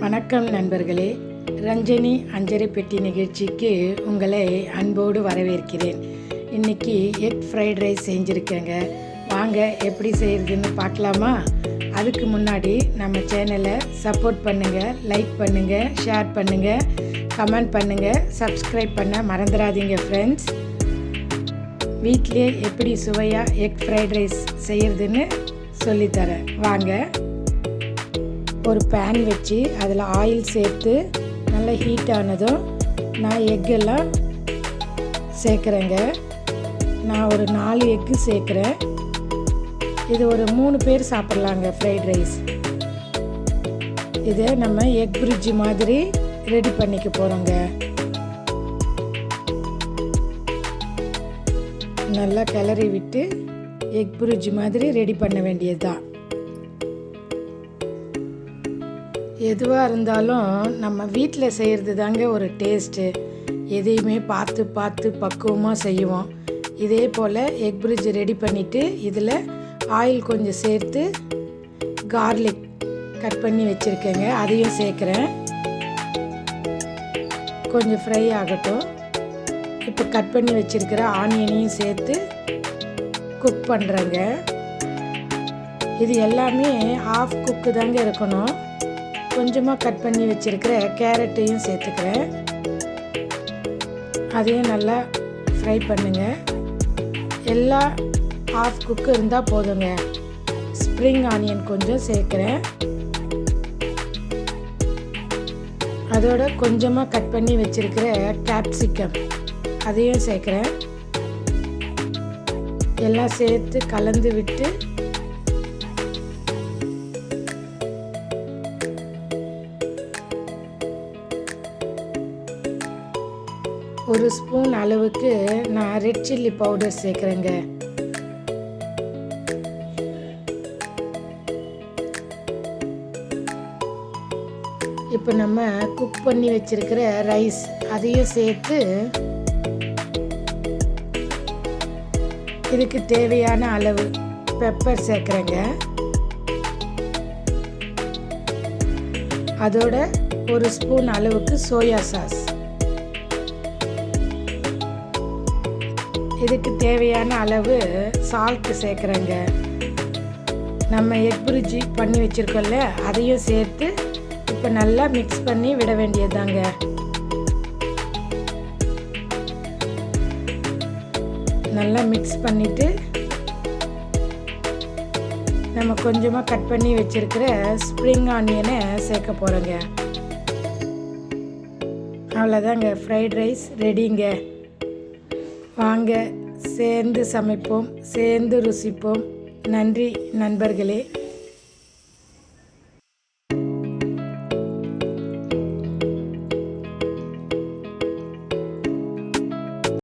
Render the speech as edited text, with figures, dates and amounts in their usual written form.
வணக்கம் நண்பர்களே, ரஞ்சனி அஞ்சரை பெட்டி நிகழ்ச்சிக்கு உங்களை அன்போடு வரவேற்கிறேன். இன்றைக்கி எக் ஃப்ரைட் ரைஸ் செஞ்சுருக்கேங்க. வாங்க எப்படி செய்கிறதுன்னு பார்க்கலாமா? அதுக்கு முன்னாடி நம்ம சேனலை சப்போர்ட் பண்ணுங்கள், லைக் பண்ணுங்கள், ஷேர் பண்ணுங்கள், கமெண்ட் பண்ணுங்கள், சப்ஸ்கிரைப் பண்ண மறந்துடாதீங்க ஃப்ரெண்ட்ஸ். வீட்டிலே எப்படி சுவையாக எக் ஃப்ரைட் ரைஸ் செய்கிறதுன்னு சொல்லித்தரேன் வாங்க. ஒரு பேன் வச்சு அதில் ஆயில் சேர்த்து நல்லா ஹீட் ஆனதும் நான் எக்கெல்லாம் சேர்க்குறேங்க. நான் ஒரு 4 எக்கு சேர்க்குறேன். இது ஒரு 3 பேர் சாப்பிட்லாங்க ஃப்ரைட் ரைஸ். இதை நம்ம எக் பிரிட்ஜ் மாதிரி ரெடி பண்ணிக்க போகிறோங்க. நல்லா கிளறி விட்டு எக் பிரிட்ஜ் மாதிரி ரெடி பண்ண வேண்டியது தான். எதுவாக இருந்தாலும் நம்ம வீட்டில் செய்கிறது தாங்க ஒரு டேஸ்ட்டு. எதையுமே பார்த்து பார்த்து பக்குவமாக செய்வோம். இதே போல் எக் பிரிட்ஜ் ரெடி பண்ணிவிட்டு இதில் ஆயில் கொஞ்சம் சேர்த்து கார்லிக் கட் பண்ணி வச்சுருக்கேங்க, அதையும் சேர்க்குறேன். கொஞ்சம் ஃப்ரை ஆகட்டும். இப்போ கட் பண்ணி வச்சுருக்கிற ஆனியனையும் சேர்த்து குக் பண்ணுறேங்க. இது எல்லாமே ஆஃப் குக்கு தாங்க இருக்கணும். கொஞ்சமாக கட் பண்ணி வச்சுருக்கிற கேரட்டையும் சேர்த்துக்கிறேன். அதையும் நல்லா ஃப்ரை பண்ணுங்கள். எல்லாம் ஆஃப் குக்கு இருந்தால் போதுங்க. ஸ்ப்ரிங் ஆனியன் கொஞ்சம் சேர்க்குறேன். அதோட கொஞ்சமாக கட் பண்ணி வச்சுருக்கிற கேப்சிகம் அதையும் சேர்க்குறேன். எல்லாம் சேர்த்து கலந்து விட்டு ஒரு ஸ்பூன் அளவுக்கு நான் ரெட் சில்லி பவுடர் சேர்க்குறேங்க. இப்போ நம்ம குக் பண்ணி வச்சிருக்கிற ரைஸ் அதையும் சேர்த்து இதுக்கு தேவையான அளவு பெப்பர் சேர்க்குறேங்க. அதோட ஒரு ஸ்பூன் அளவுக்கு சோயா சாஸ், இதுக்கு தேவையான அளவு சால்ட்டு சேர்க்குறேங்க. நம்ம எக் பிரிட்ஜி பண்ணி வச்சுருக்கோம்ல, அதையும் சேர்த்து இப்போ நல்லா மிக்ஸ் பண்ணி விட வேண்டியதுதாங்க. நல்லா மிக்ஸ் பண்ணிவிட்டு நம்ம கொஞ்சமாக கட் பண்ணி வச்சுருக்கிற ஸ்ப்ரிங் ஆனியனை சேர்க்க போகிறோங்க. அவ்வளோதாங்க, ஃப்ரைட் ரைஸ் ரெடிங்க. வாங்க சேர்ந்து சமைப்போம், சேர்ந்து ருசிப்போம். நன்றி நண்பர்களே.